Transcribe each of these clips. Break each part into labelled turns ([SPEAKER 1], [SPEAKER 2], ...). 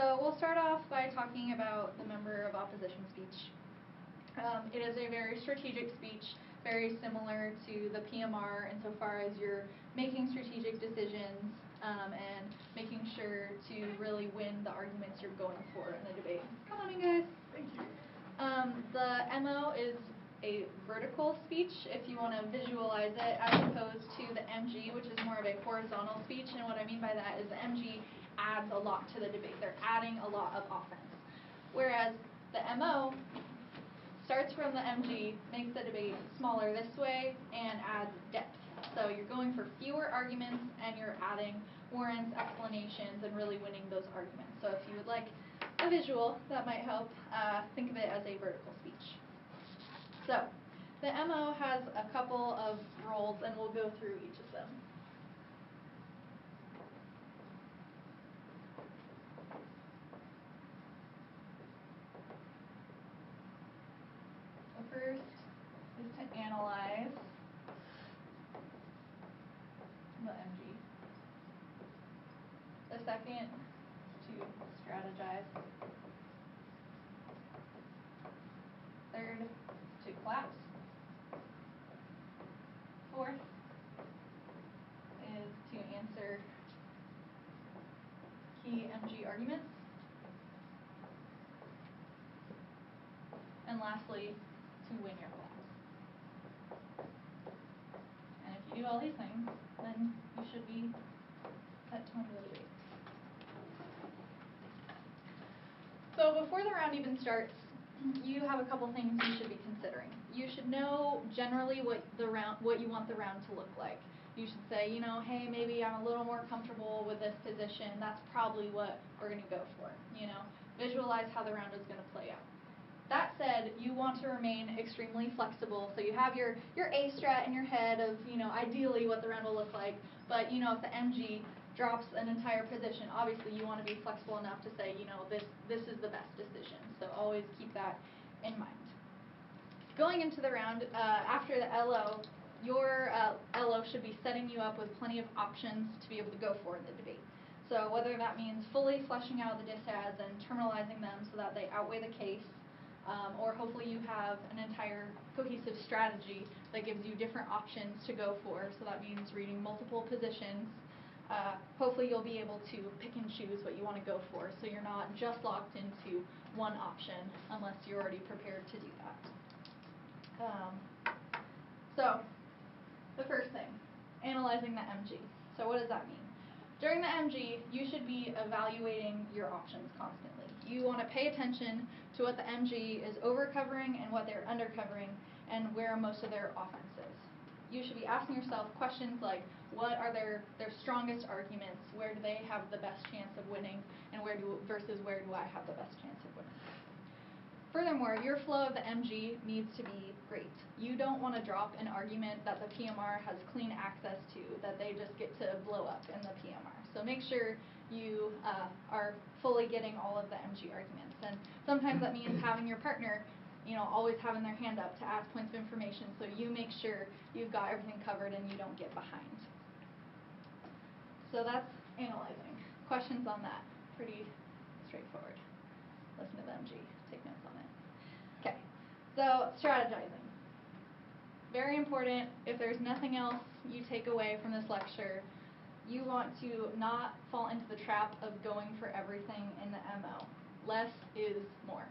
[SPEAKER 1] So we'll start off by talking about the member of opposition speech. It is a very strategic speech, very similar to the PMR insofar as you're making strategic decisions and making sure to really win the arguments you're going for in the debate. Come on in, guys.
[SPEAKER 2] Thank you.
[SPEAKER 1] The MO is a vertical speech, if you want to visualize it, as opposed to the MG, which is more of a horizontal speech. And what I mean by that is the MG adds a lot to the debate. They're adding a lot of offense. Whereas the MO starts from the MG, makes the debate smaller this way, and adds depth. So you're going for fewer arguments, and you're adding warrants, explanations, and really winning those arguments. So if you would like a visual, that might help. Think of it as a vertical speech. So the MO has a couple of roles, and we'll go through each of them. The first is to analyze the MG. The second, to strategize. Third, to collapse. Fourth is to answer key MG arguments. And lastly, to win your collapse. And if you do all these things, then you should be set to win the debate. So before the round even starts, you have a couple things you should be considering. You should know generally what you want the round to look like. You should say, hey, maybe I'm a little more comfortable with this position. That's probably what we're going to go for. Visualize how the round is going to play out. That said, you want to remain extremely flexible. So you have your A strat in your head of, ideally what the round will look like. But, if the MG drops an entire position, obviously you want to be flexible enough to say, this is the best decision. So always keep that in mind. Going into the round, after the LO, your LO should be setting you up with plenty of options to be able to go for in the debate. So whether that means fully fleshing out the disads and terminalizing them so that they outweigh the case, or hopefully you have an entire cohesive strategy that gives you different options to go for. So that means reading multiple positions. Hopefully you'll be able to pick and choose what you want to go for, so you're not just locked into one option unless you're already prepared to do that. So the first thing, analyzing the MG. So what does that mean? During the MG, you should be evaluating your options constantly. You want to pay attention to what the MG is overcovering and what they're undercovering and where most of their offense is. You should be asking yourself questions like, what are their strongest arguments? Where do they have the best chance of winning? And versus where do I have the best chance of winning? Furthermore, your flow of the MG needs to be great. You don't want to drop an argument that the PMR has clean access to, that they just get to blow up in the PMR. So make sure you are fully getting all of the MG arguments. And sometimes that means having your partner always having their hand up to ask points of information, so you make sure you've got everything covered and you don't get behind. So that's analyzing. Questions on that? Pretty straightforward. Listen to the MG. Take notes on it. Okay. So strategizing. Very important. If there's nothing else you take away from this lecture, you want to not fall into the trap of going for everything in the MO. Less is more.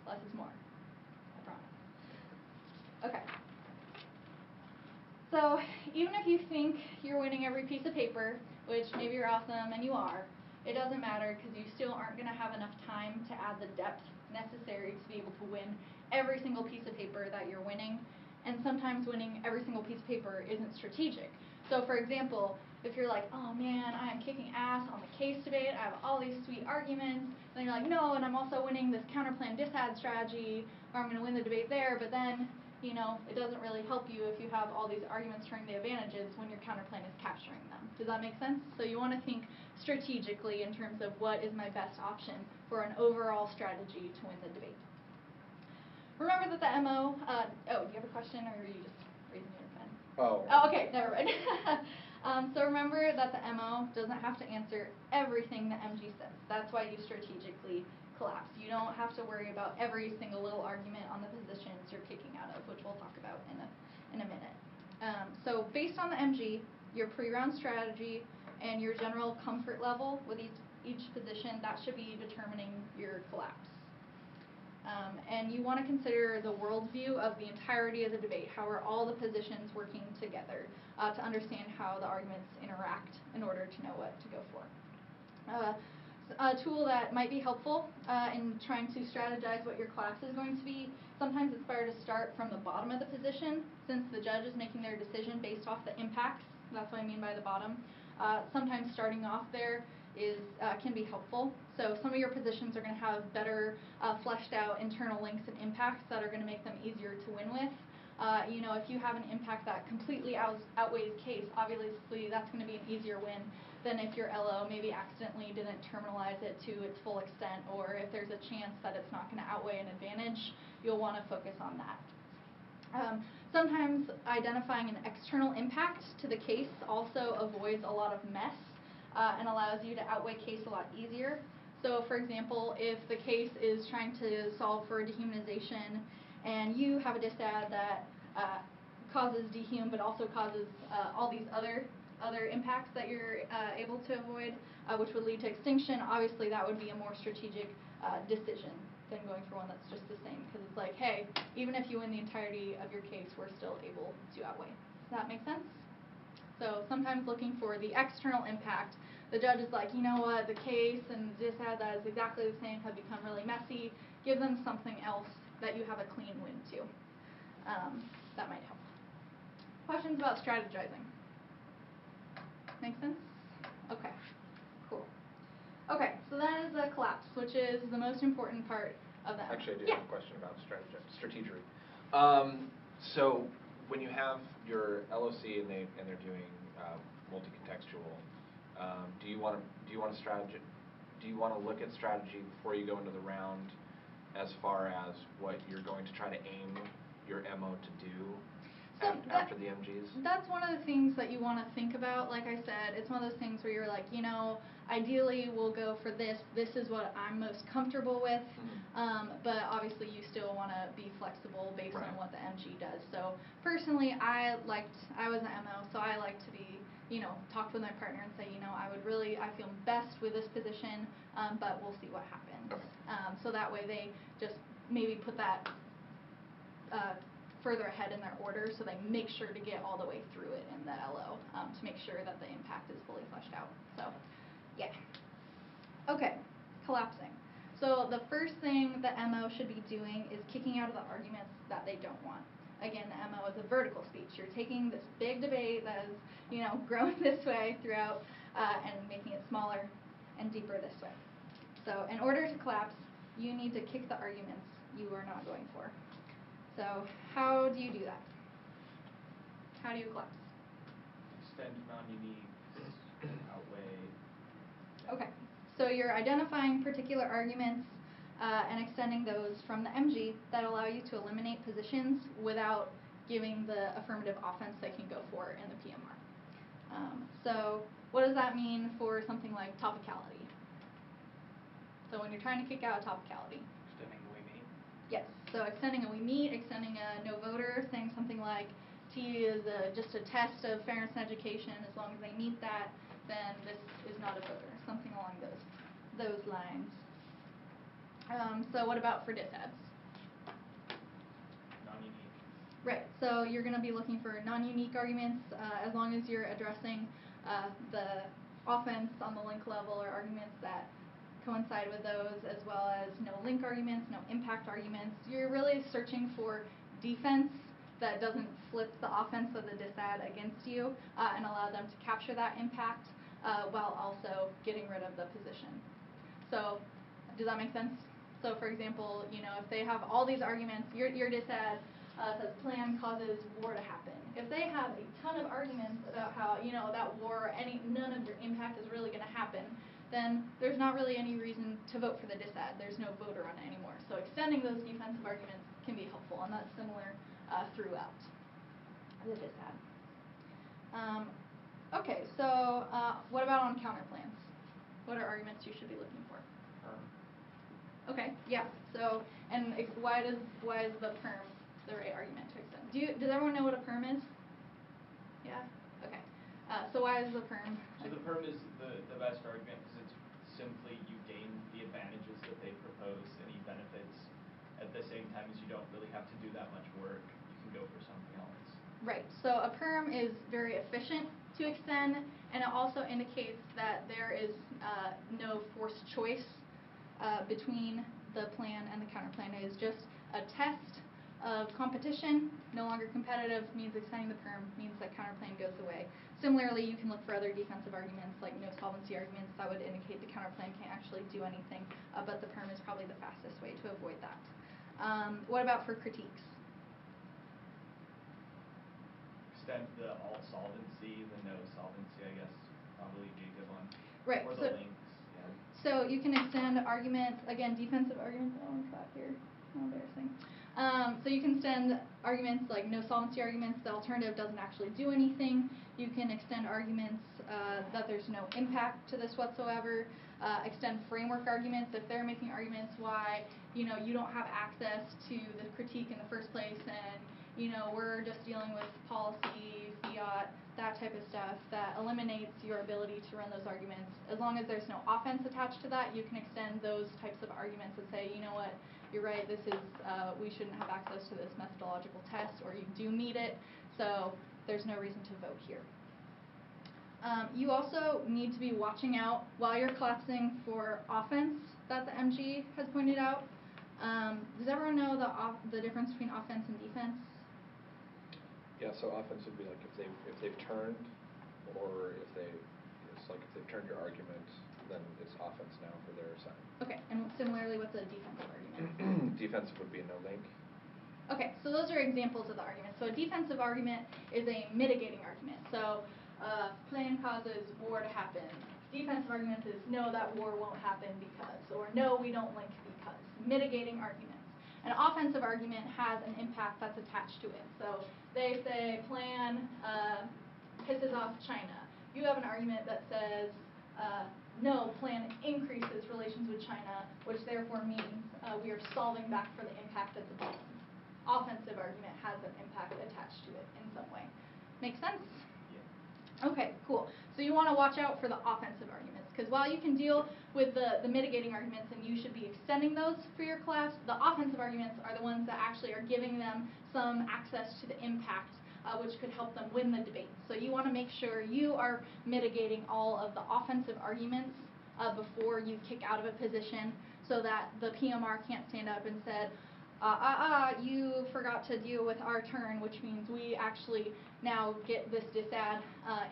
[SPEAKER 1] Less is more. I promise. Okay. So even if you think you're winning every piece of paper, which maybe you're awesome and you are, it doesn't matter because you still aren't going to have enough time to add the depth necessary to be able to win every single piece of paper that you're winning. And sometimes winning every single piece of paper isn't strategic. So for example, if you're like, oh man, I am kicking ass on the case debate, I have all these sweet arguments, then you're like, no, and I'm also winning this counterplan disad strategy, or I'm going to win the debate there, but then, it doesn't really help you if you have all these arguments showing the advantages when your counterplan is capturing them. Does that make sense? So you want to think strategically in terms of what is my best option for an overall strategy to win the debate. Remember that the MO, do you have a question, or are you just raising your pen?
[SPEAKER 2] Oh.
[SPEAKER 1] Oh, okay, never mind. So remember that the MO doesn't have to answer everything the MG says. That's why you strategically collapse. You don't have to worry about every single little argument on the positions you're kicking out of, which we'll talk about in a minute. So based on the MG, your pre-round strategy, and your general comfort level with each position, that should be determining your collapse. And you want to consider the worldview of the entirety of the debate. How are all the positions working together to understand how the arguments interact in order to know what to go for. A tool that might be helpful in trying to strategize what your collapse is going to be, sometimes it's better to start from the bottom of the position, since the judge is making their decision based off the impacts. That's what I mean by the bottom. Sometimes starting off there can be helpful. So some of your positions are going to have better fleshed out internal links and impacts that are going to make them easier to win with. If you have an impact that completely outweighs case, obviously that's going to be an easier win than if your LO maybe accidentally didn't terminalize it to its full extent, or if there's a chance that it's not going to outweigh an advantage, you'll want to focus on that. Sometimes identifying an external impact to the case also avoids a lot of mess and allows you to outweigh case a lot easier. So for example, if the case is trying to solve for dehumanization and you have a disad that causes dehum but also causes all these other impacts that you're able to avoid, which would lead to extinction, obviously that would be a more strategic decision than going for one that's just the same, because it's like, hey, even if you win the entirety of your case, we're still able to outweigh. Does that make sense? So sometimes looking for the external impact, the judge is like, you know what, the case and disad that is exactly the same have become really messy. Give them something else that you have a clean win to. That might help. Questions about strategizing? Make sense? Okay, cool. Okay, so that is the collapse, which is the most important part of that.
[SPEAKER 2] Actually, I do
[SPEAKER 1] yeah.
[SPEAKER 2] have a question about strategery. So when you have your LOC and they're doing multi-contextual, do you want to look at strategy before you go into the round, as far as what you're going to try to aim your MO to do? After the MGs?
[SPEAKER 1] That's one of the things that you want to think about. Like I said, it's one of those things where you're like, ideally we'll go for this. This is what I'm most comfortable with. But obviously you still want to be flexible based on what the MG does. So personally, I was an MO, so I like to be, talk with my partner and say, I feel best with this position, but we'll see what happens.
[SPEAKER 2] Okay.
[SPEAKER 1] So that way they just maybe put that further ahead in their order, so they make sure to get all the way through it in the LO to make sure that the impact is fully fleshed out. So, yeah. Okay, collapsing. So the first thing the MO should be doing is kicking out of the arguments that they don't want. Again, the MO is a vertical speech. You're taking this big debate that is, growing this way throughout and making it smaller and deeper this way. So in order to collapse, you need to kick the arguments you are not going for. So how do you do that? How do you collapse?
[SPEAKER 3] Extend non-unique, outweigh.
[SPEAKER 1] Okay, so you're identifying particular arguments and extending those from the MG that allow you to eliminate positions without giving the affirmative offense they can go for in the PMR. So what does that mean for something like topicality? So when you're trying to kick out a topicality.
[SPEAKER 3] Extending the we meet.
[SPEAKER 1] Yes, so extending a we meet, extending a no voter, saying something like T is just a test of fairness in education. As long as they meet that, then this is not a voter. Something along those lines. So what about for disads?
[SPEAKER 3] Non-unique.
[SPEAKER 1] Right, so you're going to be looking for non-unique arguments as long as you're addressing the offense on the link level or arguments that coincide with those, as well as no link arguments, no impact arguments. You're really searching for defense that doesn't flip the offense of the disad against you and allow them to capture that impact while also getting rid of the position. So does that make sense? So for example, if they have all these arguments, your disad says plan causes war to happen. If they have a ton of arguments about how, that war, none of your impact is really going to happen, then there's not really any reason to vote for the disad. There's no voter on it anymore. So extending those defensive arguments can be helpful, and that's similar throughout the disad. Okay, so what about on counterplans? What are arguments you should be looking for? Okay, yeah. So, and why is the perm the right argument to extend? Does everyone know what a perm is? Yeah. Okay. So why is the perm?
[SPEAKER 3] So the perm is the best argument because it's simply you gain the advantages that they propose, any benefits. At the same time as you don't really have to do that much work, you can go for something else.
[SPEAKER 1] Right. So a perm is very efficient to extend, and it also indicates that there is no forced choice between the plan and the counterplan. It is just a test of competition. No longer competitive means extending the perm, means that counterplan goes away. Similarly, you can look for other defensive arguments like no solvency arguments that would indicate the counterplan can't actually do anything, but the perm is probably the fastest way to avoid that. What about for critiques?
[SPEAKER 3] Extend the all solvency, the no solvency, I guess, probably be a good one.
[SPEAKER 1] Right.
[SPEAKER 3] Or the links, yeah.
[SPEAKER 1] So you can extend arguments, again, defensive arguments. Oh, I'm flat here. How embarrassing. So you can extend arguments like no solvency arguments. The alternative doesn't actually do anything. You can extend arguments that there's no impact to this whatsoever. Extend framework arguments if they're making arguments why you don't have access to the critique in the first place, and we're just dealing with policy, fiat, that type of stuff that eliminates your ability to run those arguments. As long as there's no offense attached to that, you can extend those types of arguments and say, you know what, you're right, this is we shouldn't have access to this methodological test, or you do meet it, so there's no reason to vote here. You also need to be watching out while you're collapsing for offense that the MG has pointed out. Does everyone know the difference between offense and defense?
[SPEAKER 2] Yeah, so offense would be like if they've turned, or if they've turned your argument, then it's offense now for their side.
[SPEAKER 1] Okay, and similarly, what's a defensive argument?
[SPEAKER 2] Defensive would be no link.
[SPEAKER 1] Okay, so those are examples of the arguments. So a defensive argument is a mitigating argument. So plan causes war to happen. Defensive argument is no, that war won't happen because, or no, we don't link because. Mitigating arguments. An offensive argument has an impact that's attached to it. So they say plan pisses off China. You have an argument that says no, plan increases relations with China, which therefore means we are solving back for the impact at the bottom. Offensive argument has an impact attached to it in some way. Make sense?
[SPEAKER 3] Yeah.
[SPEAKER 1] Okay, cool. So you want to watch out for the offensive arguments, because while you can deal with the mitigating arguments and you should be extending those for your class, the offensive arguments are the ones that actually are giving them some access to the impact, which could help them win the debate. So you want to make sure you are mitigating all of the offensive arguments before you kick out of a position, so that the PMR can't stand up and said, you forgot to deal with our turn, which means we actually now get this disad,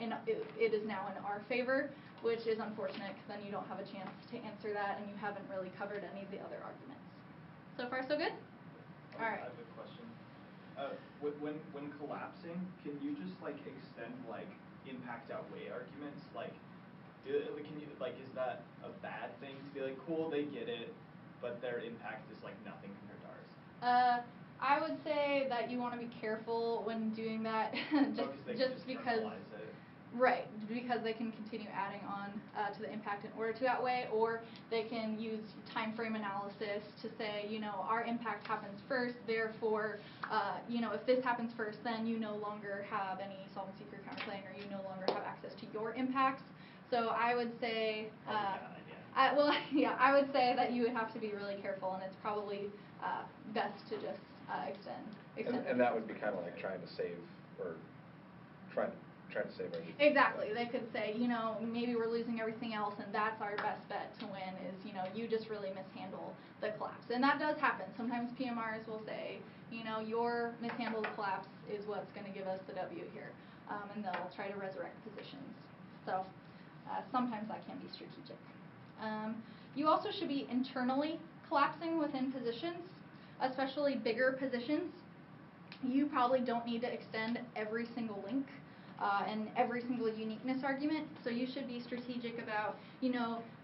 [SPEAKER 1] and it is now in our favor, which is unfortunate because then you don't have a chance to answer that and you haven't really covered any of the other arguments. So far, so good? All right.
[SPEAKER 3] I have a question. When collapsing, can you just extend impact outweigh arguments? Is that a bad thing to be like, cool, they get it, but their impact is nothing compared to ours?
[SPEAKER 1] I would say that you want to be careful when doing that, just because.
[SPEAKER 3] It.
[SPEAKER 1] Right, because they can continue adding on to the impact in order to outweigh, or they can use time frame analysis to say, our impact happens first, therefore, if this happens first, then you no longer have any solvency for counterclaim, or you no longer have access to your impacts. So I would say, I would say that you would have to be really careful, and it's probably best to just extend.
[SPEAKER 2] And that would be kind of like trying to save, or trying to save everything.
[SPEAKER 1] Exactly. They could say, maybe we're losing everything else, and that's our best bet to win is, you just really mishandle the collapse. And that does happen. Sometimes PMRs will say, your mishandled collapse is what's going to give us the W here. And they'll try to resurrect positions. So sometimes that can be strategic. You also should be internally collapsing within positions, especially bigger positions. You probably don't need to extend every single link. and every single uniqueness argument. So you should be strategic about,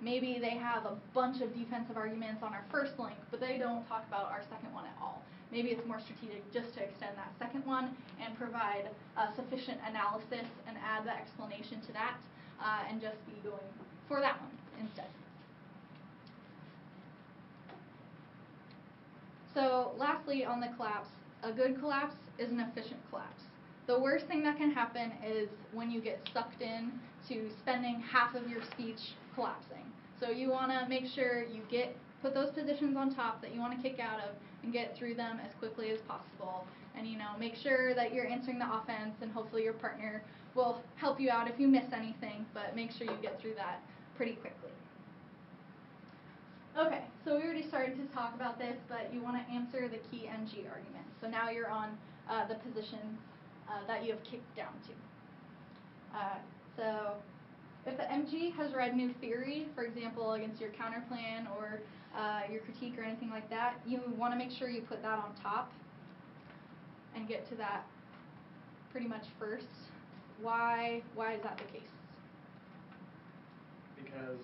[SPEAKER 1] maybe they have a bunch of defensive arguments on our first link, but they don't talk about our second one at all. Maybe it's more strategic just to extend that second one and provide sufficient analysis and add the explanation to that, and just be going for that one instead. So lastly, on the collapse, a good collapse is an efficient collapse. The worst thing that can happen is when you get sucked in to spending half of your speech collapsing. So you want to make sure you put those positions on top that you want to kick out of and get through them as quickly as possible. And make sure that you're answering the offense, and hopefully your partner will help you out if you miss anything, but make sure you get through that pretty quickly. Okay, so we already started to talk about this, but you want to answer the key MG arguments. So now you're on the positions that you have kicked down to. So if the MG has read new theory, for example, against your counterplan or your critique or anything like that, you want to make sure you put that on top and get to that pretty much first. Why is that the case?
[SPEAKER 4] Because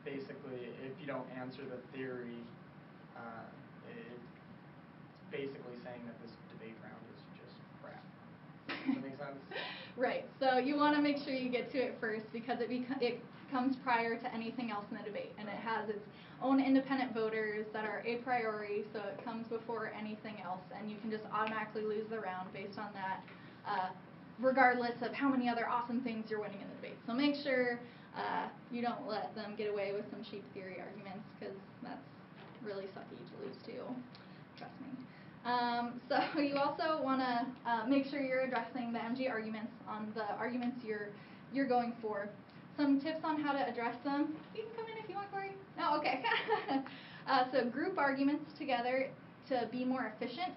[SPEAKER 4] basically, if you don't answer the theory, it's basically saying that this debate round is just crap. Does that make sense?
[SPEAKER 1] Right. So you want to make sure you get to it first because it comes prior to anything else in the debate, and it has its own independent voters that are a priori, so it comes before anything else, and you can just automatically lose the round based on that, regardless of how many other awesome things you're winning in the debate. So make sure you don't let them get away with some cheap theory arguments, because that's really sucky to lose to. Trust me. So you also want to make sure you're addressing the MG arguments on the arguments you're going for. Some tips on how to address them. You can come in if you want, Corey. No, okay. So group arguments together to be more efficient.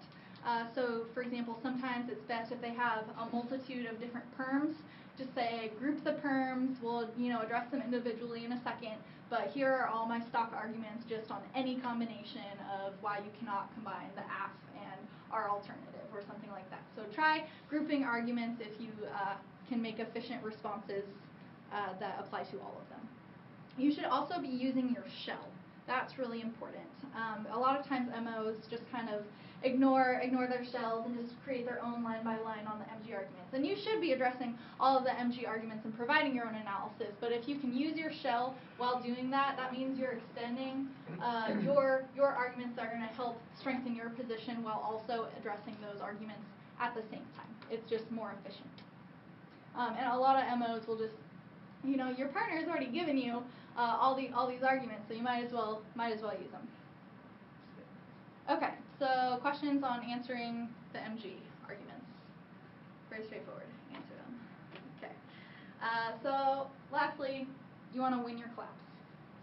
[SPEAKER 1] So for example, sometimes it's best if they have a multitude of different perms. Just say, group the perms, we'll address them individually in a second, but here are all my stock arguments just on any combination of why you cannot combine the AF and our alternative or something like that. So try grouping arguments if you can make efficient responses that apply to all of them. You should also be using your shell. That's really important. A lot of times MOs just kind of ignore their shells and just create their own line by line on the MG arguments. And you should be addressing all of the MG arguments and providing your own analysis. But if you can use your shell while doing that, that means you're extending your arguments that are going to help strengthen your position while also addressing those arguments at the same time. It's just more efficient. And a lot of MOs will just, your partner has already given you all these arguments, so you might as well use them. Okay, so questions on answering the MG arguments. Very straightforward. Answer them. Okay. So lastly, you want to win your collapse.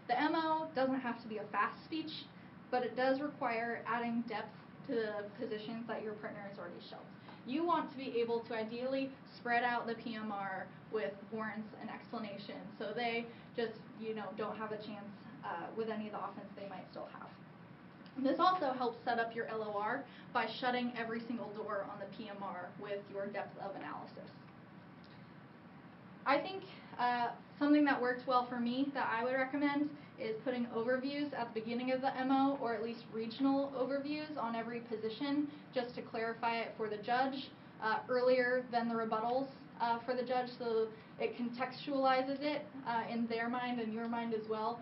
[SPEAKER 1] The MO doesn't have to be a fast speech, but it does require adding depth to the positions that your partner has already shelved. You want to be able to ideally spread out the PMR with warrants and explanations, so they just don't have a chance with any of the offense they might still have. This also helps set up your LOR by shutting every single door on the PMR with your depth of analysis. I think something that worked well for me that I would recommend is putting overviews at the beginning of the MO, or at least regional overviews on every position, just to clarify it for the judge earlier than the rebuttals for the judge, so it contextualizes it in their mind and your mind as well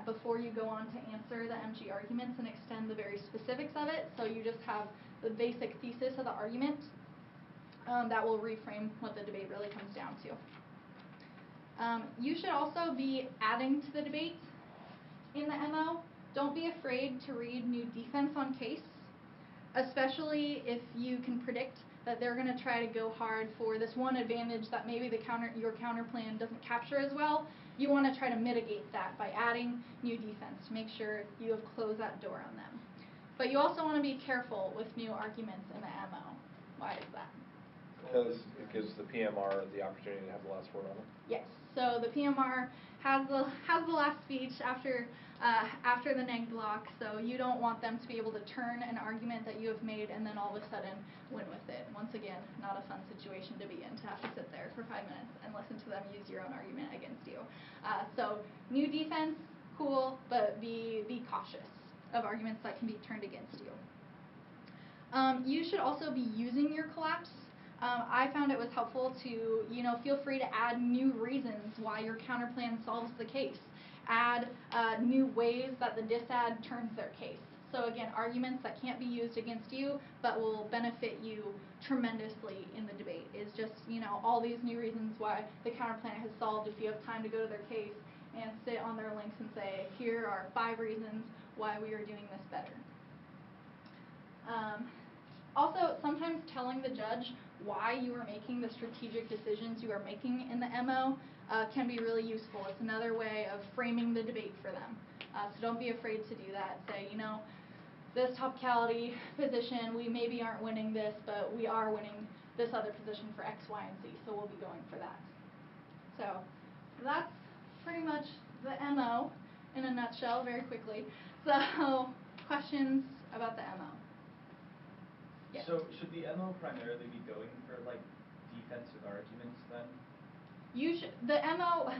[SPEAKER 1] before you go on to answer the MG arguments and extend the very specifics of it. So you just have the basic thesis of the argument that will reframe what the debate really comes down to. You should also be adding to the debate in the MO. Don't be afraid to read new defense on case, especially if you can predict that they're going to try to go hard for this one advantage that maybe your counter plan doesn't capture as well. You want to try to mitigate that by adding new defense to make sure you have closed that door on them. But you also want to be careful with new arguments in the MO. Why is that?
[SPEAKER 2] Because it gives the PMR the opportunity to have the last word on it.
[SPEAKER 1] Yes. So the PMR has the last speech after the neg block, so you don't want them to be able to turn an argument that you have made and then all of a sudden win with it. Once again, not a fun situation to be in, to have to sit there for 5 minutes and listen to them use your own argument against you. So new defense, cool, but be cautious of arguments that can be turned against you. You should also be using your collapse. I found it was helpful to, feel free to add new reasons why your counterplan solves the case. Add new ways that the disad turns their case. So again, arguments that can't be used against you, but will benefit you tremendously in the debate is just, all these new reasons why the counterplan has solved. If you have time to go to their case and sit on their links and say, here are 5 reasons why we are doing this better. Also, sometimes telling the judge why you are making the strategic decisions you are making in the MO can be really useful. It's another way of framing the debate for them. So don't be afraid to do that. Say, this topicality position, we maybe aren't winning this, but we are winning this other position for X, Y, and Z, so we'll be going for that. So that's pretty much the MO in a nutshell, very quickly. So questions about the MO? Yes.
[SPEAKER 3] So should the MO primarily be going for like defensive arguments then?
[SPEAKER 1] You should, the MO,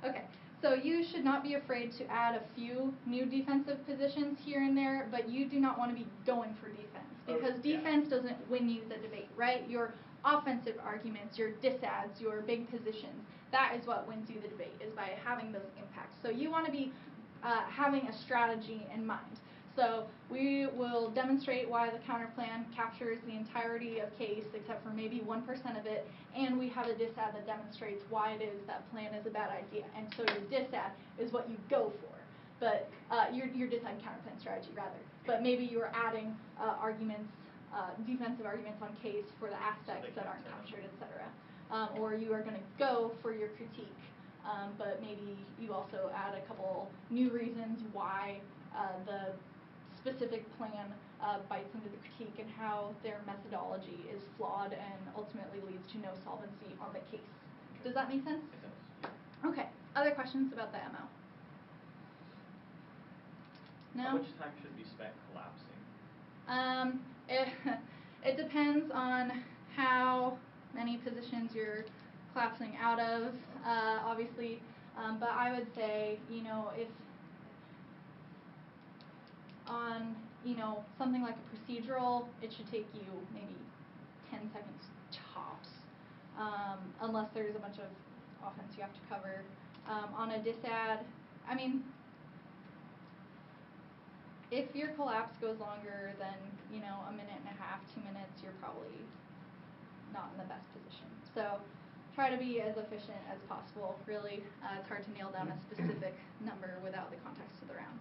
[SPEAKER 1] okay, so you should not be afraid to add a few new defensive positions here and there, but you do not want to be going for defense, because defense doesn't win you the debate, right? Your offensive arguments, your disads, your big positions, that is what wins you the debate, is by having those impacts. So you want to be having a strategy in mind. So we will demonstrate why the counterplan captures the entirety of case except for maybe 1% of it, and we have a disad that demonstrates why it is that plan is a bad idea. And so your disad is what you go for, but your disad counterplan strategy rather. But maybe you are adding arguments, defensive arguments on case for the aspects that aren't captured, etc. Or you are going to go for your critique, but maybe you also add a couple new reasons why the specific plan bites into the critique and how their methodology is flawed and ultimately leads to no solvency on the case. Does that make sense?
[SPEAKER 3] It does.
[SPEAKER 1] Okay. Other questions about the MO? No?
[SPEAKER 3] How much time should be spent collapsing?
[SPEAKER 1] It depends on how many positions you're collapsing out of, obviously. But I would say, if on, something like a procedural, it should take you maybe 10 seconds tops, unless there's a bunch of offense you have to cover. On a disad, if your collapse goes longer than, a minute and a half, 2 minutes, you're probably not in the best position. So try to be as efficient as possible, really. It's hard to nail down a specific number without the context of the round.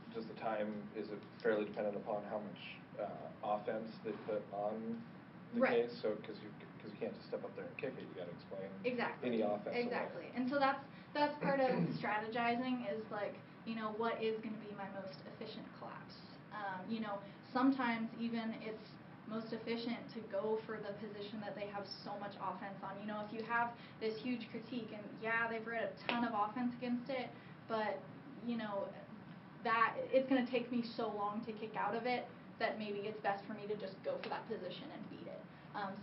[SPEAKER 2] Does the time, is it fairly dependent upon how much offense they put on the
[SPEAKER 1] Right.
[SPEAKER 2] case? So because you can't just step up there and kick it, you got to explain
[SPEAKER 1] Exactly.
[SPEAKER 2] any offense.
[SPEAKER 1] Exactly. And so that's part of strategizing, is like, what is going to be my most efficient collapse. Sometimes even it's most efficient to go for the position that they have so much offense on. If you have this huge critique and they've read a ton of offense against it, but that it's going to take me so long to kick out of it that maybe it's best for me to just go for that position and beat it.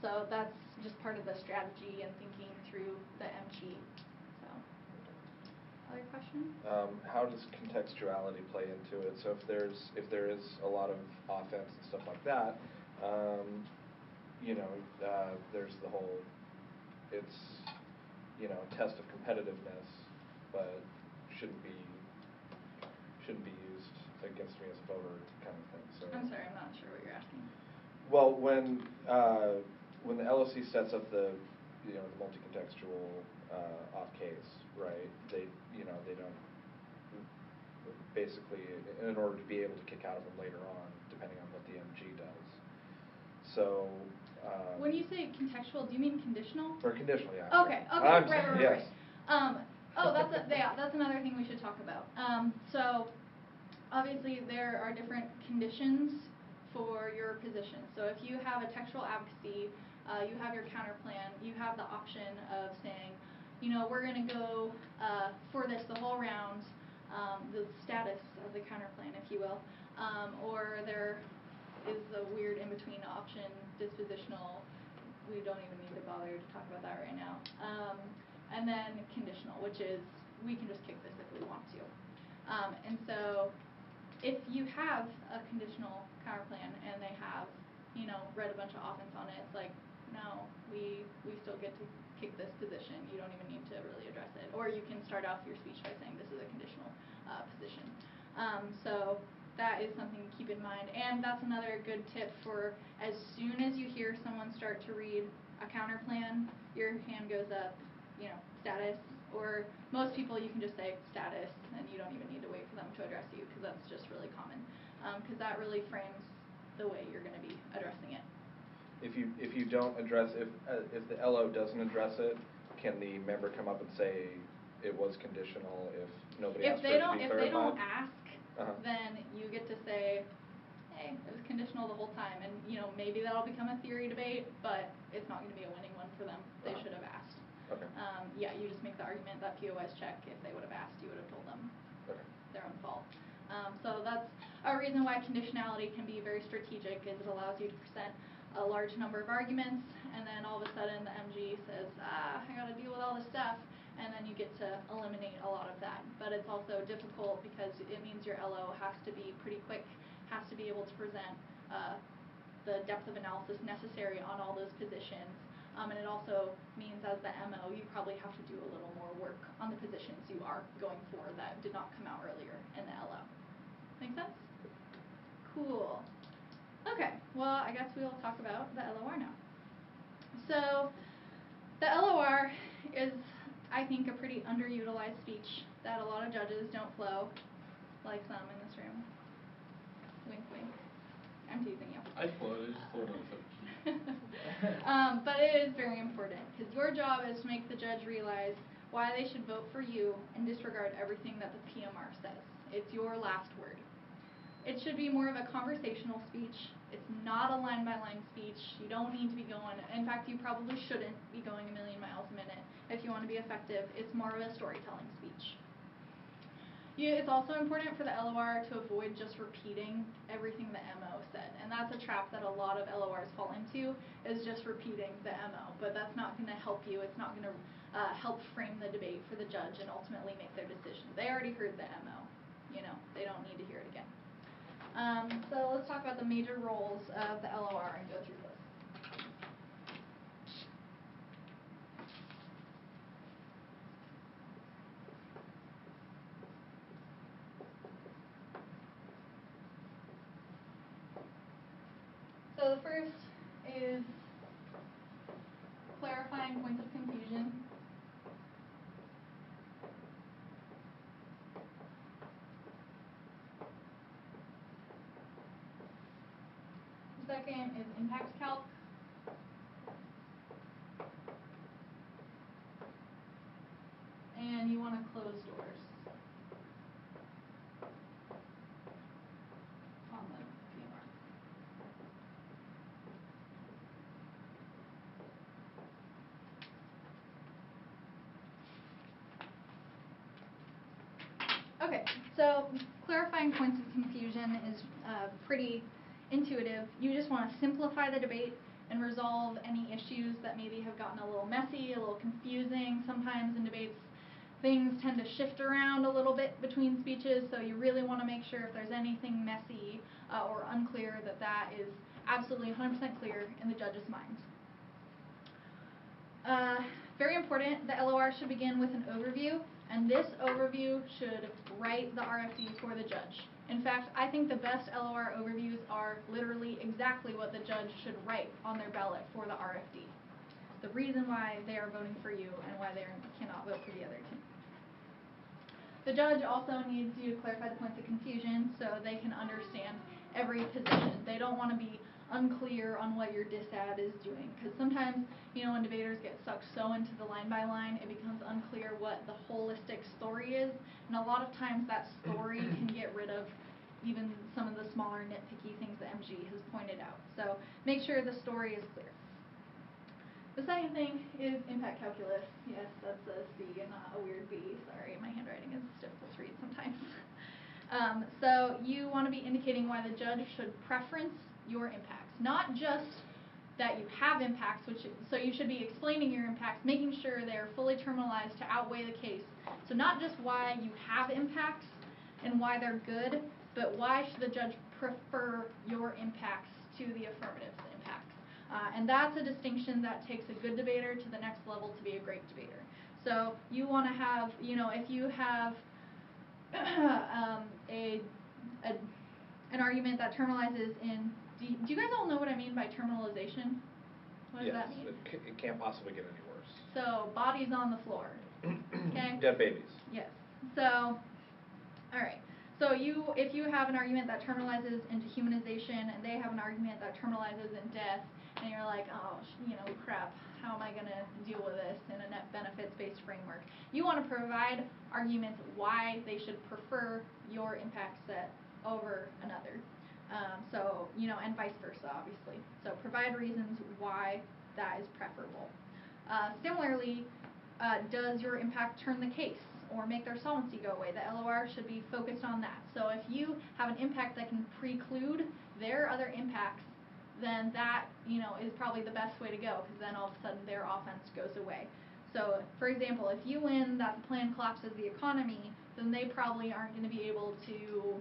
[SPEAKER 1] So that's just part of the strategy and thinking through the M sheet. So, other questions?
[SPEAKER 2] How does contextuality play into it? So if there is a lot of offense and stuff like that, there's the whole, it's a test of competitiveness, but shouldn't be used against me as a voter kind of thing. So
[SPEAKER 1] I'm sorry, I'm not sure what you're asking.
[SPEAKER 2] Well, when the LOC sets up the multi-contextual off case, right? They don't basically, in order to be able to kick out of them later on, depending on what the MG does. So.
[SPEAKER 1] When you say contextual, do you mean conditional?
[SPEAKER 2] Or conditional, yeah.
[SPEAKER 1] Okay. Right.
[SPEAKER 2] Yes.
[SPEAKER 1] That's another thing we should talk about. So obviously there are different conditions for your position. So if you have a textual advocacy, you have your counter plan, you have the option of saying, you know, we're going to go for this the whole round, the status of the counterplan, if you will, or there is a weird in-between option, dispositional. We don't even need to bother to talk about that right now. And then conditional, which is we can just kick this if we want to. And so if you have a conditional counterplan and they have, you know, read a bunch of offense on it, it's like, no, we still get to kick this position. You don't even need to really address it. Or you can start off your speech by saying this is a conditional position. So that is something to keep in mind. And that's another good tip for as soon as you hear someone start to read a counterplan, your hand goes up, you know, status. Or most people you can just say status and you don't even need to wait for them to address you because that's just really common. Because that really frames the way you're going to be addressing it.
[SPEAKER 2] If you don't address, if the LO doesn't address it, can the member come up and say it was conditional if nobody asked for it to be clarified?
[SPEAKER 1] If they don't ask,
[SPEAKER 2] Uh-huh.
[SPEAKER 1] then you get to say, hey, it was conditional the whole time, and you know maybe that'll become a theory debate, but it's not going to be a winning one for them. They
[SPEAKER 2] Uh-huh.
[SPEAKER 1] should have asked.
[SPEAKER 2] Okay.
[SPEAKER 1] Yeah, you just make the argument that POS check. If they would have asked, you would have told them
[SPEAKER 2] Okay.
[SPEAKER 1] their own fault. So that's a reason why conditionality can be very strategic, is it allows you to present a large number of arguments, and then all of a sudden the MG says, I got to deal with all this stuff, and then you get to eliminate a lot of that. But it's also difficult because it means your LO has to be pretty quick, has to be able to present the depth of analysis necessary on all those positions. And it also means as the MO, you probably have to do a little more work on the positions you are going for that did not come out earlier in the LO. Make sense? Cool. Okay, well, I guess we'll talk about the LOR now. So the LOR is, I think, a pretty underutilized speech that a lot of judges don't flow, like some in this room. Wink, wink. I'm teasing you.
[SPEAKER 5] I floated, just floated on the
[SPEAKER 1] But it is very important because your job is to make the judge realize why they should vote for you and disregard everything that the PMR says. It's your last word. It should be more of a conversational speech. It's not a line-by-line speech. You don't need to be going, in fact, you probably shouldn't be going a million miles a minute if you want to be effective. It's more of a storytelling speech. It's also important for the LOR to avoid just repeating everything the MO said. And that's a trap that a lot of LORs fall into, is just repeating the MO. But that's not going to help you. It's not going to help frame the debate for the judge and ultimately make their decision. They already heard the MO. You know, they don't need to hear it again. So let's talk about the major roles of the LOR and go through those. So the first is clarifying points of confusion. The second is impact calc. And you want to close doors on the PMR. Okay, so clarifying points of confusion is pretty intuitive. You just want to simplify the debate and resolve any issues that maybe have gotten a little messy, a little confusing. Sometimes in debates, things tend to shift around a little bit between speeches, so you really want to make sure if there's anything messy or unclear that is absolutely 100% clear in the judge's mind. Very important, the LOR should begin with an overview, and this overview should write the RFD for the judge. In fact, I think the best LOR overviews are literally exactly what the judge should write on their ballot for the RFD. The reason why they are voting for you and why they cannot vote for the other team. The judge also needs you to clarify the points of confusion so they can understand every position. They don't want to be unclear on what your disad is doing, because sometimes, you know, when debaters get sucked so into the line by line, it becomes unclear what the holistic story is, and a lot of times that story can get rid of even some of the smaller nitpicky things that MG has pointed out. So make sure the story is clear. The second thing is impact calculus. Yes, that's a C and not a weird B. Sorry, my handwriting is difficult to read sometimes. So you want to be indicating why the judge should preference your impacts, not just that you have impacts, so you should be explaining your impacts, making sure they're fully terminalized to outweigh the case. So not just why you have impacts and why they're good, but why should the judge prefer your impacts to the affirmative's impacts. And that's a distinction that takes a good debater to the next level to be a great debater. So you want to have, if you have an argument that terminalizes in, do you guys all know what I mean by terminalization? What does that mean?
[SPEAKER 2] Yes, it can't possibly get any worse.
[SPEAKER 1] So bodies on the floor. Okay?
[SPEAKER 2] Dead babies.
[SPEAKER 1] Yes. So, all right. So if you have an argument that terminalizes into humanization, and they have an argument that terminalizes in death, and you're like, oh, crap, how am I going to deal with this in a net benefits-based framework? You want to provide arguments why they should prefer your impact set over another. And vice versa, obviously. So provide reasons why that is preferable. Similarly, does your impact turn the case or make their solvency go away? The LOR should be focused on that. So if you have an impact that can preclude their other impacts, then that, is probably the best way to go, because then all of a sudden their offense goes away. So, for example, if you win that the plan collapses the economy, then they probably aren't going to be able to,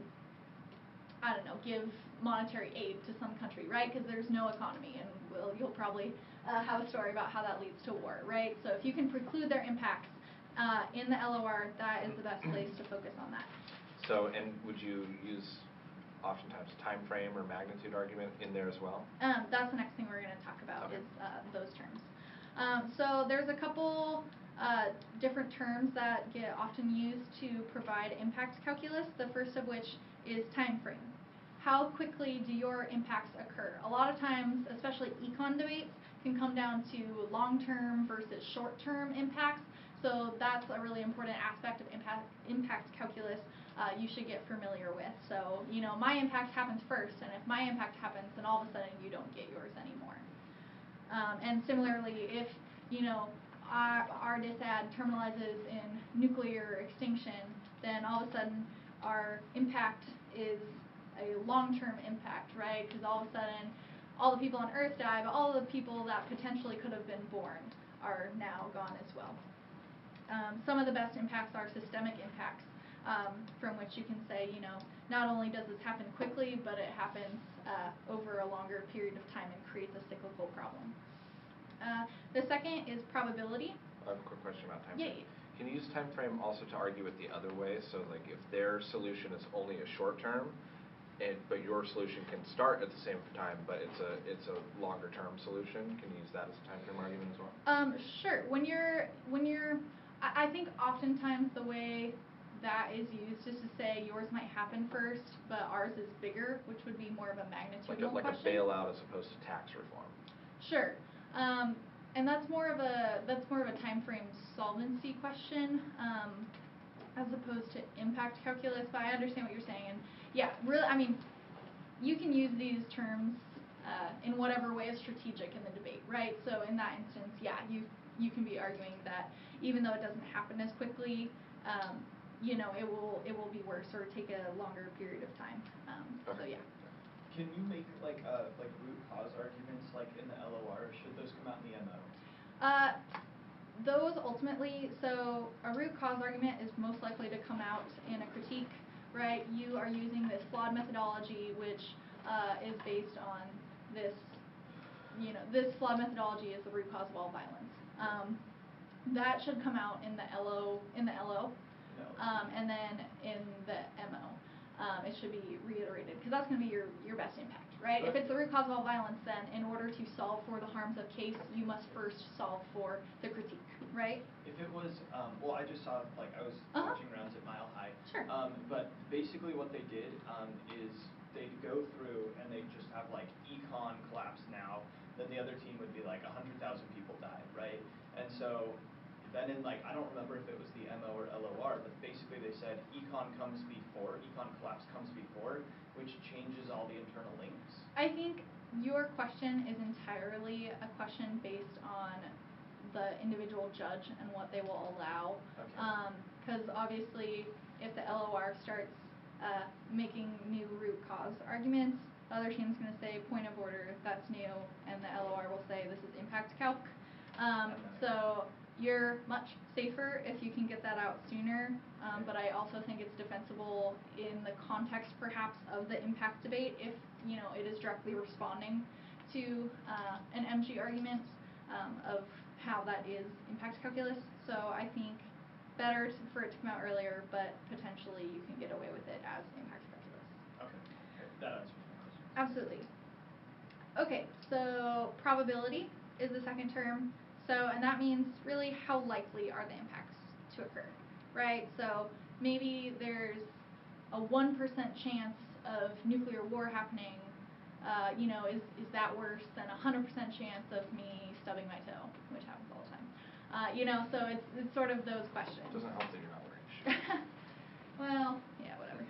[SPEAKER 1] give monetary aid to some country, right? Because there's no economy, and you'll probably have a story about how that leads to war, right? So if you can preclude their impacts in the LOR, that is the best place to focus on that.
[SPEAKER 2] So, and would you use oftentimes time frame or magnitude argument in there as well?
[SPEAKER 1] That's the next thing we're going to talk about,
[SPEAKER 2] Okay.
[SPEAKER 1] is those terms. So there's a couple different terms that get often used to provide impact calculus, the first of which is time frame. How quickly do your impacts occur? A lot of times, especially econ debates, can come down to long-term versus short-term impacts. So that's a really important aspect of impact calculus you should get familiar with. So, my impact happens first, and if my impact happens, then all of a sudden you don't get yours anymore. And similarly, if, our disad terminalizes in nuclear extinction, then all of a sudden our impact is a long-term impact, right? Because all of a sudden all the people on Earth die, but all the people that potentially could have been born are now gone as well. Some of the best impacts are systemic impacts, from which you can say, not only does this happen quickly, but it happens over a longer period of time and creates a cyclical problem. The second is probability.
[SPEAKER 2] I have a quick question about time
[SPEAKER 1] Yeah,
[SPEAKER 2] frame. Can you use time frame also to argue it the other way? So, like, if their solution is only a short term, but your solution can start at the same time, but it's a longer term solution, can you use that as a time frame argument as well?
[SPEAKER 1] Sure. When you're, I think oftentimes the way that is used is to say yours might happen first, but ours is bigger, which would be more of a magnitudinal
[SPEAKER 2] like
[SPEAKER 1] question.
[SPEAKER 2] a bailout as opposed to tax reform.
[SPEAKER 1] Sure. And that's more of a time frame solvency question, as opposed to impact calculus, but I understand what you're saying. And yeah, really, you can use these terms in whatever way is strategic in the debate, right? So in that instance, yeah, you can be arguing that even though it doesn't happen as quickly, it will be worse or take a longer period of time.
[SPEAKER 2] Okay.
[SPEAKER 1] So yeah.
[SPEAKER 3] Can you make like root cause arguments like in the LOR? Or should those come out in the MO?
[SPEAKER 1] Those ultimately, so a root cause argument is most likely to come out in a critique, right? You are using this flawed methodology, which is based on this, this flawed methodology is the root cause of all violence. That should come out in the LO,
[SPEAKER 3] No.
[SPEAKER 1] and then in the MO. It should be reiterated, because that's going to be your best impact, right? If it's the root cause of all violence, then in order to solve for the harms of case, you must first solve for the critique, right?
[SPEAKER 3] If it was, I just saw, I was watching rounds at Mile High.
[SPEAKER 1] Sure.
[SPEAKER 3] But basically what they did is they'd go through and they'd just have, econ collapse now, then the other team would be 100,000 people died, right? And so then in, I don't remember if it was the MO or LOR, but basically they said econ collapse comes before, which changes all the internal links.
[SPEAKER 1] I think your question is entirely a question based on the individual judge and what they will allow.
[SPEAKER 3] Okay.
[SPEAKER 1] Because obviously, if the LOR starts making new root cause arguments, the other team's going to say point of order, that's new, and the LOR will say this is impact calc. So you're much safer if you can get that out sooner, but I also think it's defensible in the context perhaps of the impact debate if it is directly responding to an MG argument of how that is impact calculus. So I think better for it to come out earlier, but potentially you can get away with it as impact calculus.
[SPEAKER 3] Okay, that answers my question.
[SPEAKER 1] Absolutely. Okay, so probability is the second term. So, and that means really how likely are the impacts to occur, right? So maybe there's a 1% chance of nuclear war happening. Is that worse than a 100% chance of me stubbing my toe, which happens all the time? So it's sort of those questions.
[SPEAKER 2] Doesn't help that you're not wearing shoes.
[SPEAKER 1] Well, yeah, whatever.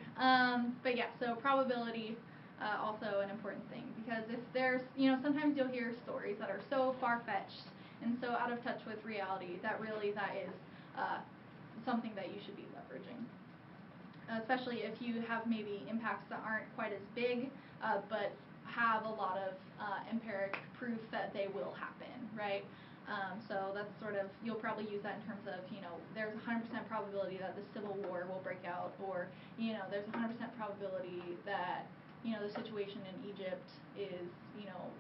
[SPEAKER 1] But yeah, so probability, also an important thing, because if there's, sometimes you'll hear stories that are so far-fetched and so out of touch with reality that really that is something that you should be leveraging. Especially if you have maybe impacts that aren't quite as big, but have a lot of empiric proof that they will happen, right? So that's sort of, you'll probably use that in terms of, there's a 100% probability that the Civil War will break out, or, there's a 100% probability that, the situation in Egypt is,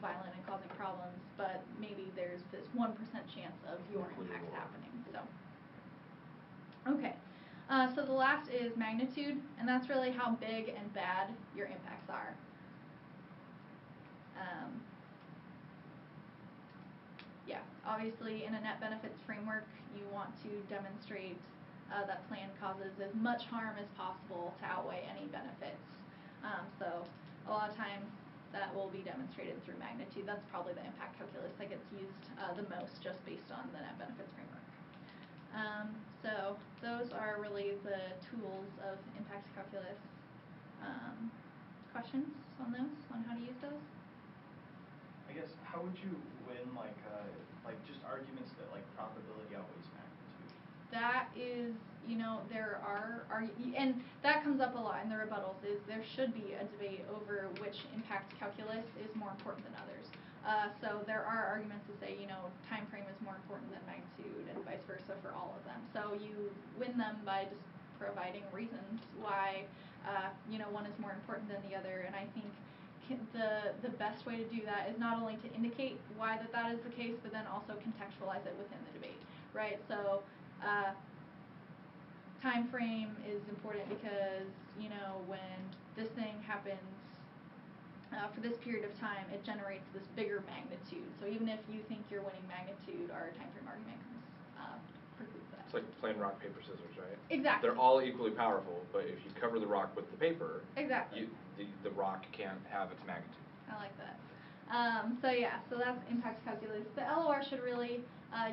[SPEAKER 1] violent and causing problems, but maybe there's this 1% chance of your impacts happening. So, okay. So the last is magnitude, and that's really how big and bad your impacts are. Yeah, obviously in a net benefits framework, you want to demonstrate that plan causes as much harm as possible to outweigh any benefits. So a lot of times that will be demonstrated through magnitude. That's probably the impact calculus that gets used the most, just based on the net benefits framework. So those are really the tools of impact calculus. Questions on those, on how to use those?
[SPEAKER 3] I guess, how would you win just arguments that probability outweighs magnitude?
[SPEAKER 1] That is, there are and that comes up a lot in the rebuttals, is there should be a debate over which impact calculus is more important than others. So there are arguments to say, time frame is more important than magnitude, and vice versa for all of them. So you win them by just providing reasons why, one is more important than the other. And I think the best way to do that is not only to indicate why that is the case, but then also contextualize it within the debate, right? So time frame is important because, when this thing happens for this period of time, it generates this bigger magnitude. So even if you think you're winning magnitude, our time frame argument precludes that.
[SPEAKER 2] It's like playing rock, paper, scissors, right?
[SPEAKER 1] Exactly.
[SPEAKER 2] They're all equally powerful, but if you cover the rock with the paper,
[SPEAKER 1] exactly,
[SPEAKER 2] the rock can't have its magnitude.
[SPEAKER 1] I like that. So that's impact calculus. The LOR should really,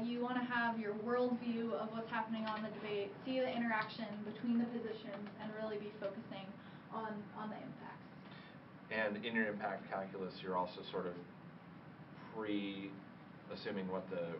[SPEAKER 1] you want to have your worldview of what's happening on the debate, see the interaction between the positions, and really be focusing on the impacts.
[SPEAKER 2] And in your impact calculus, you're also sort of assuming what the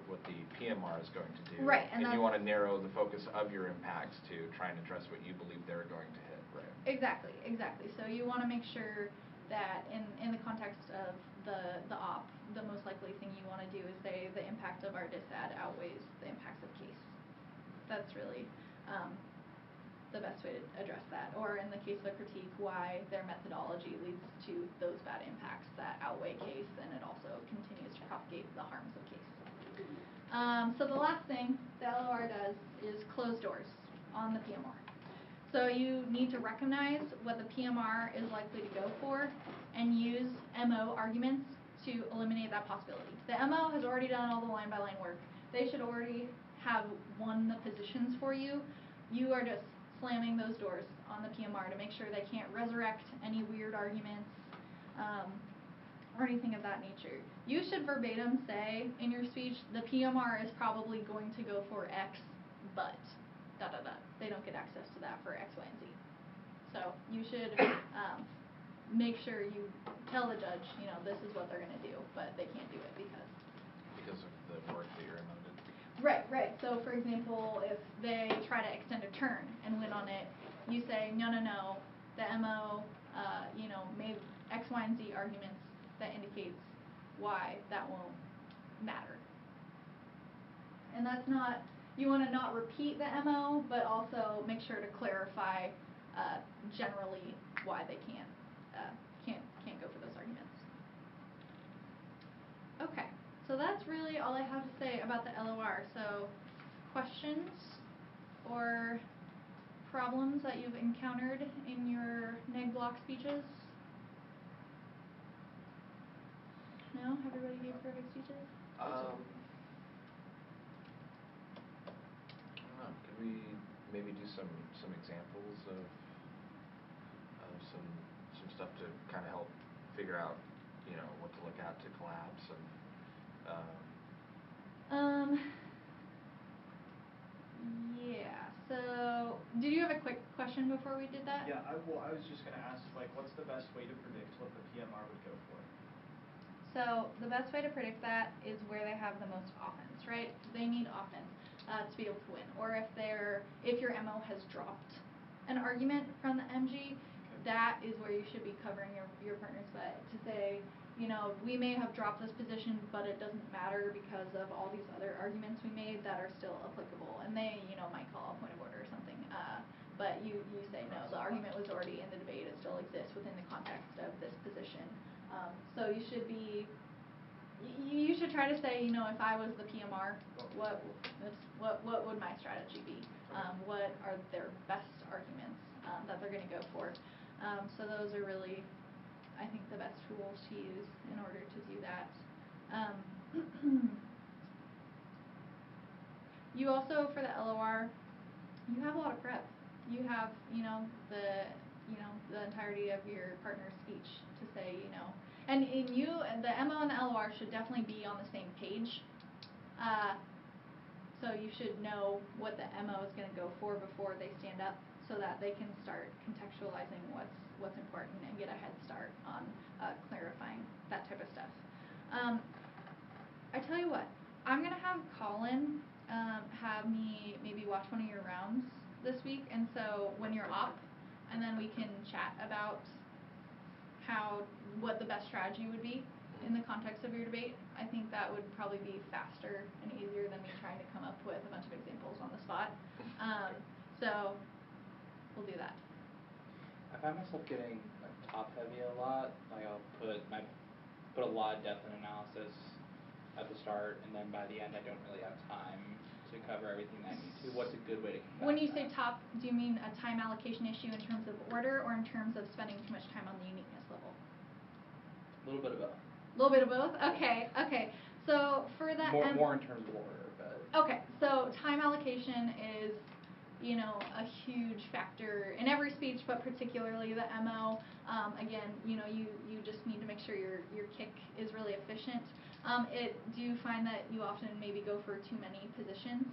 [SPEAKER 2] PMR is going to do.
[SPEAKER 1] Right.
[SPEAKER 2] And you want to narrow the focus of your impacts to try and address what you believe they're going to hit, right?
[SPEAKER 1] Exactly. So you want to make sure that in the context of the op, the most likely thing you want to do is say the impact of our disad outweighs the impacts of case. That's really the best way to address that. Or in the case of a critique, why their methodology leads to those bad impacts that outweigh case, and it also continues to propagate the harms of case. So the last thing the LOR does is close doors on the PMR. So you need to recognize what the PMR is likely to go for and use MO arguments to eliminate that possibility. The MO has already done all the line-by-line work. They should already have won the positions for you. You are just slamming those doors on the PMR to make sure they can't resurrect any weird arguments or anything of that nature. You should verbatim say in your speech, the PMR is probably going to go for X, but ... They don't get access to that for X, Y, and Z. So you should make sure you tell the judge, you know, this is what they're going to do, but they can't do it because
[SPEAKER 2] Because of the work that your MO did.
[SPEAKER 1] Right, right. So for example, if they try to extend a turn and win on it, you say, no, the MO, you know, made X, Y, and Z arguments that indicates why that won't matter. And that's not, you want to not repeat the MO, but also make sure to clarify generally why they can't go for those arguments. Okay, so that's really all I have to say about the LOR. So questions or problems that you've encountered in your neg block speeches? No? Everybody gave perfect speeches?
[SPEAKER 2] I don't know. Could we maybe do some examples of some stuff to kind of help figure out, you know, what to look at to collapse and.
[SPEAKER 1] Yeah. So, did you have a quick question before we did that?
[SPEAKER 3] Yeah, I was just going to ask, like, what's the best way to predict what the PMR would go for?
[SPEAKER 1] So, the best way to predict that is where they have the most offense, right? They need offense to be able to win. Or if your MO has dropped an argument from the MG, that is where you should be covering your partner's butt to say, you know, we may have dropped this position, but it doesn't matter because of all these other arguments we made that are still applicable. And they, you know, might call a point of order or something. But you say, no, the argument was already in the debate. It still exists within the context of this position. So you should try to say, you know, if I was the PMR, what would my strategy be? What are their best arguments that they're going to go for? So those are really, I think, the best tools to use in order to do that. You also, for the LOR, you have a lot of prep. You have, you know, the entirety of your partner's speech to say, you know, and the MO and the LOR should definitely be on the same page. So you should know what the MO is going to go for before they stand up, so that they can start contextualizing what's important and get a head start on clarifying that type of stuff. I tell you what, I'm going to have Colin have me maybe watch one of your rounds this week, and so when you're up, and then we can chat about what the best strategy would be in the context of your debate. I think that would probably be faster and easier than me trying to come up with a bunch of examples on the spot. So we'll do that.
[SPEAKER 5] I find myself getting like top heavy a lot. Like I'll put a lot of depth and analysis at the start, and then by the end I don't really have time to cover everything I need to. What's a good way to combat
[SPEAKER 1] When you
[SPEAKER 5] that?
[SPEAKER 1] say top, do you mean a time allocation issue in terms of order, or in terms of spending too much time on the uniqueness level?
[SPEAKER 5] A little bit of both.
[SPEAKER 1] A little bit of both? Okay. So for that
[SPEAKER 5] more in terms of order, but
[SPEAKER 1] okay, so time allocation is, you know, a huge factor in every speech, but particularly the MO. Again, you know, you just need to make sure your kick is really efficient. Do you find that you often maybe go for too many positions?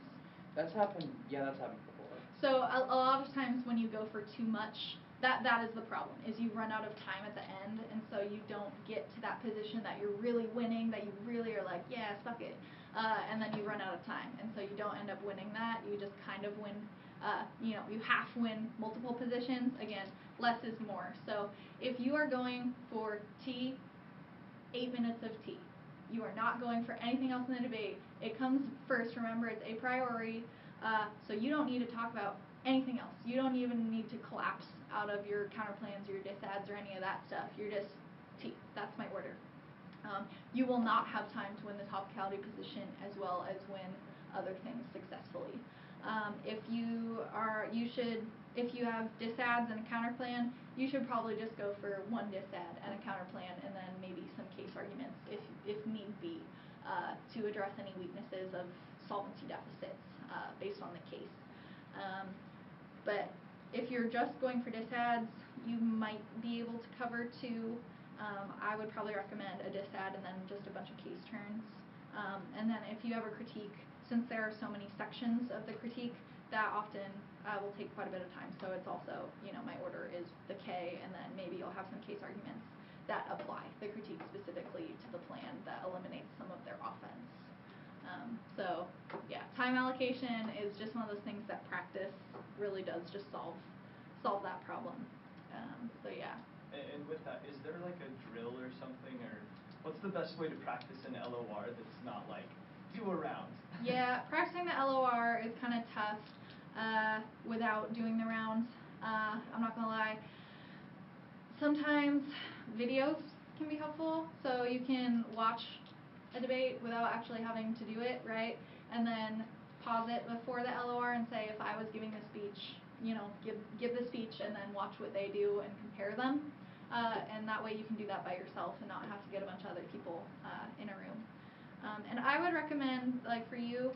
[SPEAKER 5] that's happened. Yeah, that's happened before.
[SPEAKER 1] So a lot of times when you go for too much, that is the problem, is you run out of time at the end, and so you don't get to that position that you're really winning, that you really are like, yeah, fuck it, and then you run out of time, and so you don't end up winning that. You just kind of win, you know, you half win multiple positions. Again, less is more. So if you are going for T, 8 minutes of T. You are not going for anything else in the debate. It comes first. Remember, it's a priori, so you don't need to talk about anything else. You don't even need to collapse out of your counterplans or your disads or any of that stuff. You're just T. That's my order. You will not have time to win the topicality position as well as win other things successfully. If you have disads and a counterplan, you should probably just go for one disad and a counterplan, and then maybe some case arguments if need be, to address any weaknesses of solvency deficits based on the case. But if you're just going for disads, you might be able to cover two. I would probably recommend a disad and then just a bunch of case turns. And then if you have a critique, since there are so many sections of the critique, that often will take quite a bit of time. So it's also, my order is the K, and then maybe you'll have some case arguments that apply the critique specifically to the plan that eliminates some of their offense. So yeah, time allocation is just one of those things that practice really does just solve that problem. So yeah.
[SPEAKER 3] And with that, is there like a drill or something, or what's the best way to practice an LOR that's not like do a round?
[SPEAKER 1] Yeah, practicing the LOR is kind of tough without doing the rounds. I'm not gonna lie. Sometimes videos can be helpful, so you can watch a debate without actually having to do it, right? And then pause it before the LOR and say, if I was giving the speech, give the speech and then watch what they do and compare them. And that way you can do that by yourself and not have to get a bunch of other people in a room. And I would recommend, like for you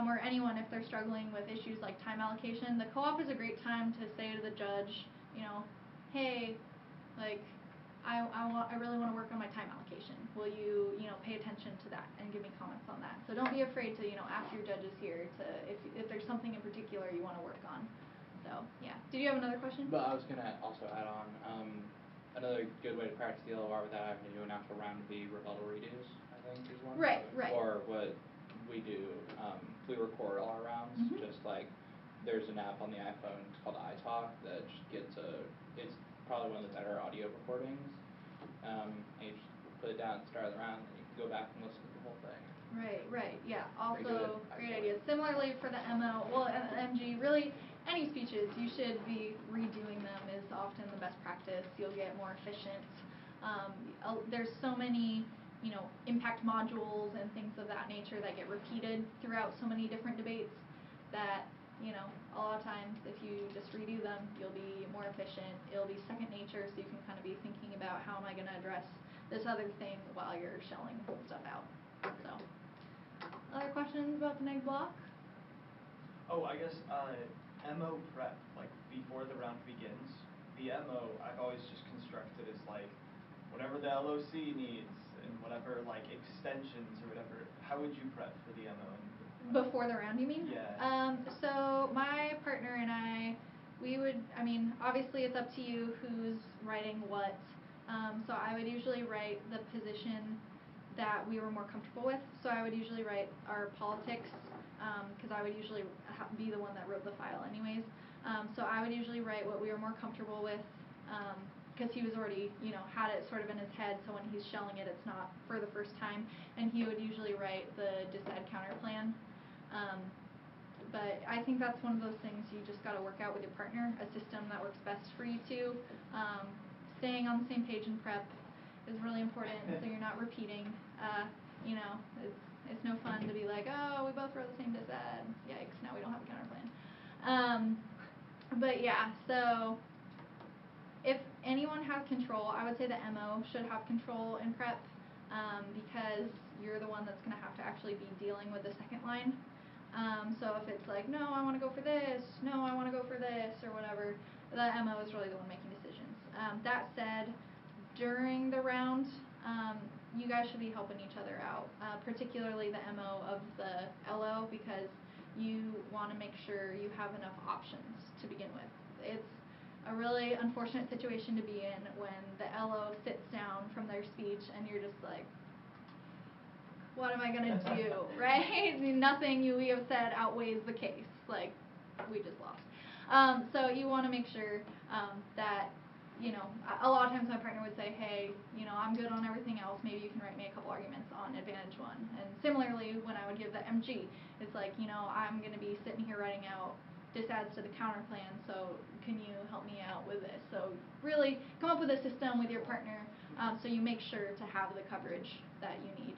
[SPEAKER 1] or anyone, if they're struggling with issues like time allocation, the co-op is a great time to say to the judge, hey, like I really want to work on my time allocation. Will you, pay attention to that and give me comments on that? So don't be afraid to, ask your judges here if there's something in particular you want to work on. So yeah. Did you have another question?
[SPEAKER 5] But I was gonna also add on another good way to practice the LOR without having to do an actual round would be rebuttal redos. I think is one.
[SPEAKER 1] Right.
[SPEAKER 5] Or what we do, we record all our rounds. Just like there's an app on the iPhone called iTalk that just it's probably one of the better audio recordings. And you just put it down at the start of the round, and you can go back and listen to the whole thing.
[SPEAKER 1] Right. Yeah.
[SPEAKER 5] Pretty good,
[SPEAKER 1] Also, great idea. Similarly for the MO, MG, really any speeches, you should be redoing them is often the best practice. You'll get more efficient. There's so many, impact modules and things of that nature that get repeated throughout so many different debates that, a lot of times if you just redo them, you'll be more efficient. It'll be second nature, so you can kind of be thinking about how am I going to address this other thing while you're shelling stuff out. So, other questions about the neg block?
[SPEAKER 3] Oh, I guess MO prep, like before the round begins. The MO I've always just constructed as like whatever the LOC needs and whatever like extensions or whatever. How would you prep for the MO?
[SPEAKER 1] Before the round, you mean?
[SPEAKER 3] Yeah.
[SPEAKER 1] So my partner and I, obviously it's up to you who's writing what. So I would usually write the position that we were more comfortable with. So I would usually write our politics, because I would usually be the one that wrote the file anyways. So I would usually write what we were more comfortable with, because he was already, had it sort of in his head, so when he's shelling it, it's not for the first time. And he would usually write the dissed counter plan. But I think that's one of those things you just got to work out with your partner, a system that works best for you two. Staying on the same page in prep is really important, so you're not repeating. It's no fun to be like, oh, we both wrote the same dissed. Yikes, now we don't have a counter plan. But yeah, so if anyone has control, I would say the MO should have control in prep, because you're the one that's going to have to actually be dealing with the second line. So if it's like, no, I want to go for this, no, I want to go for this, or whatever, the MO is really the one making decisions. That said, during the round, you guys should be helping each other out, particularly the MO of the LO, because you want to make sure you have enough options to begin with. It's a really unfortunate situation to be in when the LO sits down from their speech and you're just like, what am I going to do, right? Nothing we have said outweighs the case. Like, we just lost. So you want to make sure that, a lot of times my partner would say, hey, I'm good on everything else. Maybe you can write me a couple arguments on advantage one. And similarly, when I would give the MG, it's like, I'm going to be sitting here writing out disadds to the counter plan, so can you help me out with this? So really come up with a system with your partner, so you make sure to have the coverage that you need.